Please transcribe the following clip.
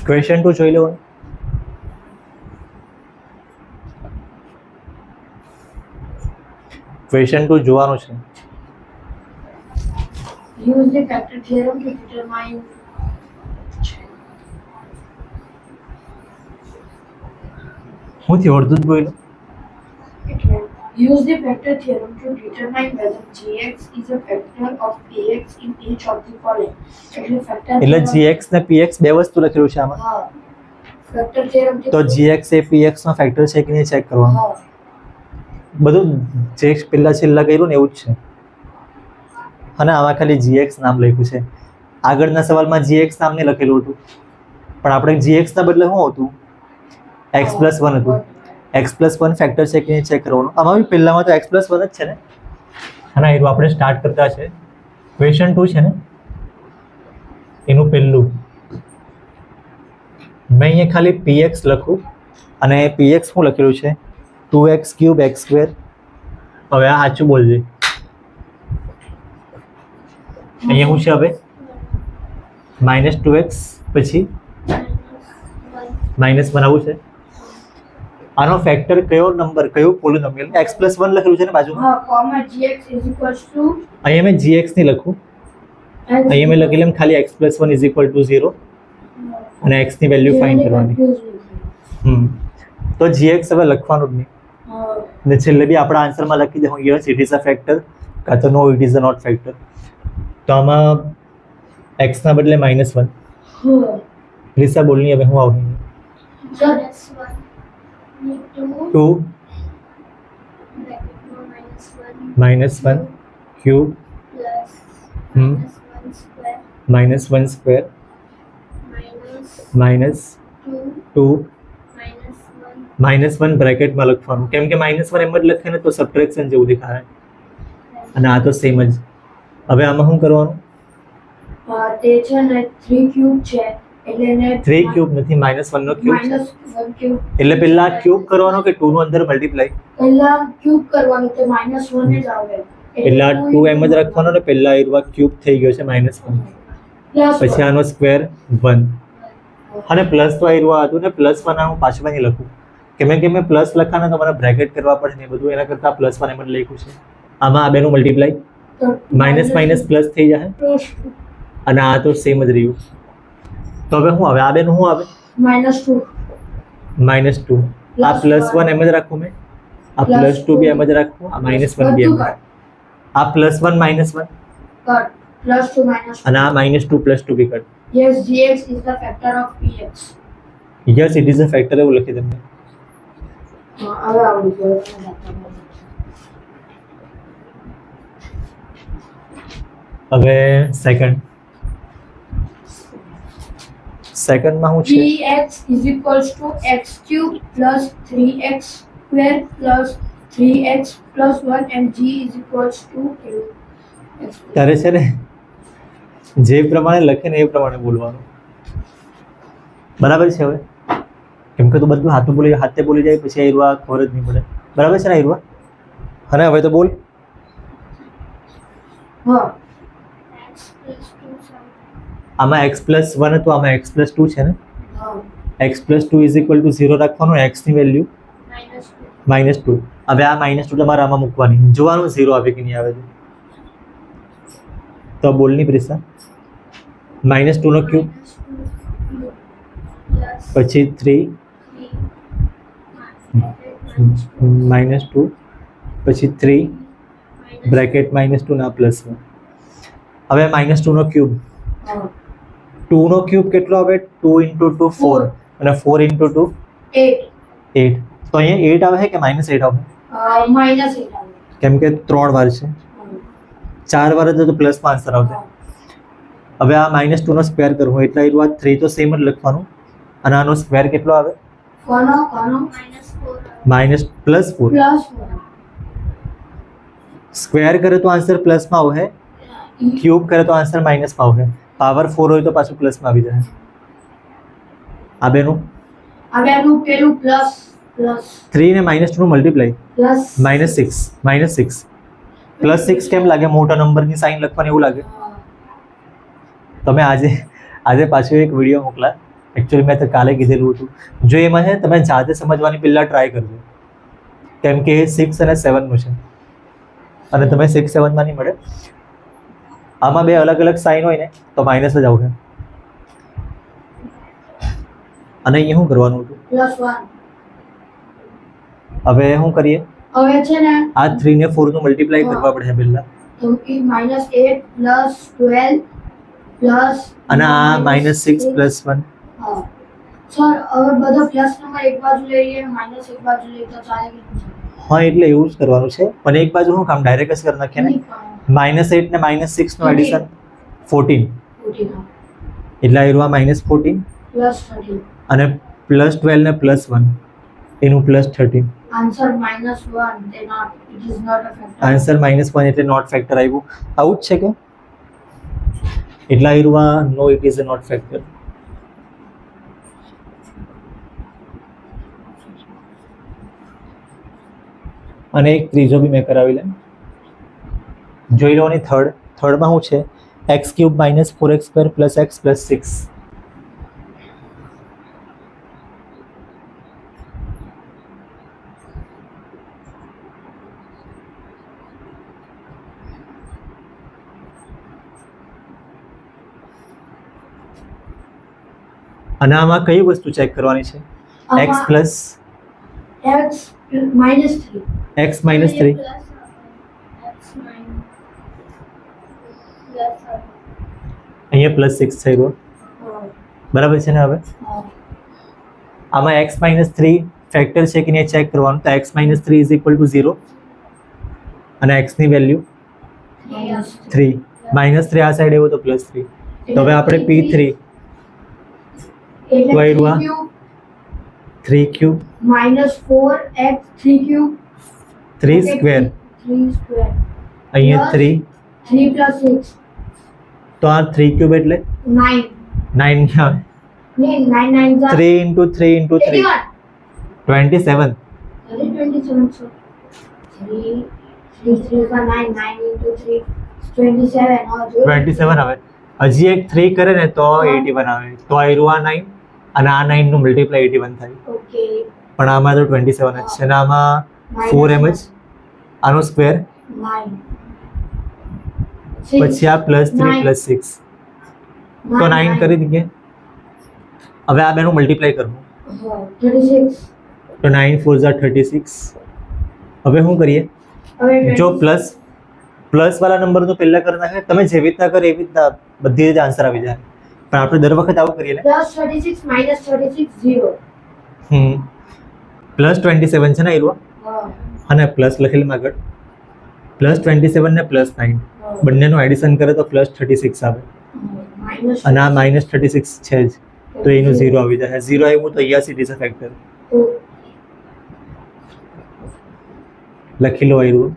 Question 2 જોઈ લો. Question 2 જોવાનું છે. Use the factor theorem to determine હું થી અડધું જ બોલ્યો. Use the factor theorem to determine whether gx is a factor of px in each of the following. એટલે gx ને px બે વસ્તુ લખેલું છે આમાં. હા. Factor theorem તો gx એ px નો ફેક્ટર છે કે નહીં ચેક કરવાનું. હા. બધું જે પહેલા છેલ્લા કર્યું ને એવું જ છે. અને આમાં ખાલી gx નામ લખ્યું છે. આગળના સવાલમાં gx નામ નહીં લખેલું હતું, પણ આપણે gx ના બદલે શું હતું, x+1 હતું. x+1 ફેક્ટર છે કે નહીં ચેક કરવાનું. આમાં બી પહેલામાં તો x+1 જ છે ને. અને એનું આપણે સ્ટાર્ટ કરતા છે. ક્વેશ્ચન 2 છે ને એનું પહેલું મેં અહીંયા ખાલી px લખું અને px શું લખેલું છે 2x³ x². હવે આ સાચું બોલજે. અહીંયા શું છે હવે -2x પછી -1 આવું છે. આનો ફેક્ટર કયો નંબર કયો પોલિનોમિયલ x+1 લખેલું છે ને બાજુમાં. હા, comma gx is equals to અહીંયા મેં gx નહીં લખું, અહીંયા મેં લખેલું એમ ખાલી x+1 is equal to 0 અને x ની વેલ્યુ ફાઇન્ડ કરવાની. તો gx હવે લખવાનું જ નહીં ને છેલ્લે બી આપણા આન્સરમાં લખી દે હું yes it is a factor કાં તો no it is a not factor. તો આમાં x ના બદલે -1. પ્લીઝ બોલની હવે હું આવું -1 -1 ક્યુબ -1² -2 -1 બ્રેકેટમાં લખવાનું, કેમ કે -1 એમ જ લખે ને તો સબટ્રેક્શન જેવું દેખાય. અને આ તો સેમ જ. હવે આમાં શું કરવાનું, તે છે ને 3³ છે એટલે એને 3³ નથી -1 નો ક્યુબ. -1³ એટલે પહેલા ક્યુબ કરવાનો કે 2 નું અંદર મલ્ટીપ્લાય. પહેલા ક્યુબ કરવાનું તો -1 જ આવે. એટલે આ 2 એમ જ રાખવાનો ને પહેલા એરવા ક્યુબ થઈ ગયો છે -1. પછી આનો સ્ક્વેર 1 અને પ્લસ તો એરવા હતું ને +1 હું પાછું નહીં લખું કેમ કે મેં પ્લસ લખાને તો મને બ્રેકેટ કરવા પડે ને બધું, એના કરતાં +1 એમ જ લખ્યું છે. આમાં આ બેનું મલ્ટીપ્લાય માઇનસ પ્લસ થઈ જાય અને આ તો સેમ જ રહ્યું. તો હવે શું આવે, આ બેનું શું આવે -2 -2. આ +1 એમ જ રાખું મેં, આ +2 બી એમ જ રાખું, આ -1 બી એમ. આ +1 -1 કટ +2 -2 અને આ -2 +2 be cut. yes gx is the factor of px. Yes it is a factor એવું લખી તમને. હવે આવડી ગયું. હવે સેકન્ડમાં શું છે, px is equals to x³ plus 3x square plus 3x plus 1 and g is equals to x. ત્યારે છે ને જે પ્રમાણે લખે ને એ પ્રમાણે બોલવાનું, બરાબર છે. હવે કેમ કે તું બધું હાથે બોલી જાય પછી આયરવા ખબર જ નહીં પડે, બરાબર છે ને આયરવા. અને હવે તો બોલ. હા, આમાં x+1 હતું, આમાં x+2 છે ને. હા, x+2 ઇઝ ઇક્વલ ટુ 0 રાખવાનું, x ની વેલ્યુ -2. હવે આ -2 તમારે આમાં મૂકવાની, જોવાનું 0 આવે કે નહીં આવે. તો બોલની પ્રિસા -2 નો ક્યુબ પછી 3 -2 પછી 3 બ્રેકેટ -2 ના +1. હવે -2 નો ક્યુબ, 2 નો ક્યુબ કેટલો આવે, 2 × 2 4 અને 4 × 2 8. તો અહીંયા 8 આવે છે કે -8 આવે? -8 આવે. કેમ કે 3 વાર છે, 4 વાર હતો તો પ્લસમાં આન્સર આવતો. હવે આ -2 નો સ્ક્વેર કરવો એટલે એ વાત 3 તો સેમ જ લખવાનું અને આનો સ્ક્વેર કેટલો આવે, કોનો -+4. સ્ક્વેર કરે તો આન્સર પ્લસમાં આવશે, ક્યુબ કરે તો આન્સર માઇનસમાં આવશે. પાવર 4 હોય તો પાછું પ્લસમાં આવી જાય. આ બેનું હવે આનું પેલું પ્લસ 3 ને -2 નું મલ્ટીપ્લાય -6 +6 કેમ લાગે, મોટા નંબરની સાઇન લખવાની એવું લાગે. તમે આજે પાછું એક વિડીયો મોકલા એકચ્યુઅલી મેં તો કાલે કીધેલું હતું. જો એમાં છે તમે જાતે સમજવાની પહેલાં ટ્રાય કરજો, કેમ કે 6 અને 7નું છે અને તમે 6 7માં નહીં મળે. આમાં બે અલગ અલગ સાઇન હોય ને તો માઇનસ જ આવશે. અને અહીંયા શું કરવાનું હતું? +1. હવે શું કરીએ? હવે છે ને આ 3 ને 4 નું મલ્ટીપ્લાય કરવા પડશે પહેલા, તો એ -8 + 12 પ્લસ અને આ -6 + 1. હા સર, હવે બધા પ્લસ નંબર એક બાજુ લઈએ અને માઇનસ એક બાજુ લઈએ તો ચાલે કે નહીં ચાલે? હા એટલે એવું જ કરવાનું છે, પણ એક બાજુ શું કામ ડાયરેક્ટ જ કરી નાખીએ ને. -8 ને -6 નું એડિશન 14, 14 એટલે આવ્યું આ -14 +13. અને +12 ને +1 એનું +13. Answer -1, they not, it is not a factor. Answer -1 એટલે નોટ ફેક્ટર આવ્યું. આવું જ છે કે એટલે આવ્યું આ no it is a not factor. અને એક ત્રીજો બી મેં કરાવી લે. જોઈ લો ની થર્ડમાં શું છે? x³ - 4x² + x + 6. અને આમાં કઈ વસ્તુ ચેક કરવાની છે? x plus x -3. x - 3. અહીંયા +6 થઈ ગયો, બરાબર છે ને? હવે આમાં x - 3 ફેક્ટર છે કે નહીં ચેક કરવાનું. તો x - 3 = 0 અને x ની વેલ્યુ 3. -3 આ સાઈડ આવ્યો તો +3. તો હવે આપણે P3 તો આવ્યું આ 3³ -4x 3³ 3² 3². અહીંયા 3, 3 + 6 તો આ 3³ એટલે 9. 9 ક્યાં આવે? નહીં, 9 9 3 × 3 × 3 27. 27 sir. 3 3 का 9, 9 × 3 27. और जो 27 આવે. હજી એક 3 કરે ને તો 81 આવે. તો આવ્યું આ 9 અને આ 9 નું મલ્ટીપ્લાય 81 થાય. ओके. પણ આમાં તો 27 જ છે ને આમાં 4 એમ જ, આનો સ્ક્વેર, 9. પછી આ +3 + 6 તો 9 કરી દઈએ. હવે આ બેનું મલ્ટીપ્લાય કરવું 36. તો 9 × 4 = 36. હવે શું કરીએ? હવે જો પ્લસ વાળા નંબરનું પહેલા કરી નાખે, તમે જેવી રીતના કરે એવી રીતના બધી રીતે આન્સર આવી જાય. પણ આપણે દર વખત આવું કરીએ ને. +36 - 36 0. +27 છે ને આવ્યું, અને પ્લસ લખેલું આગળ. +27 ને +9 બંનેનું એડિશન કરે તો +36 આવે. અને આ -36 છે જ, તો એનું 0 આવી જાય. 0 આવ્યું તો અહીંયા સીધી ફેક્ટર લખી લો આવ્યું.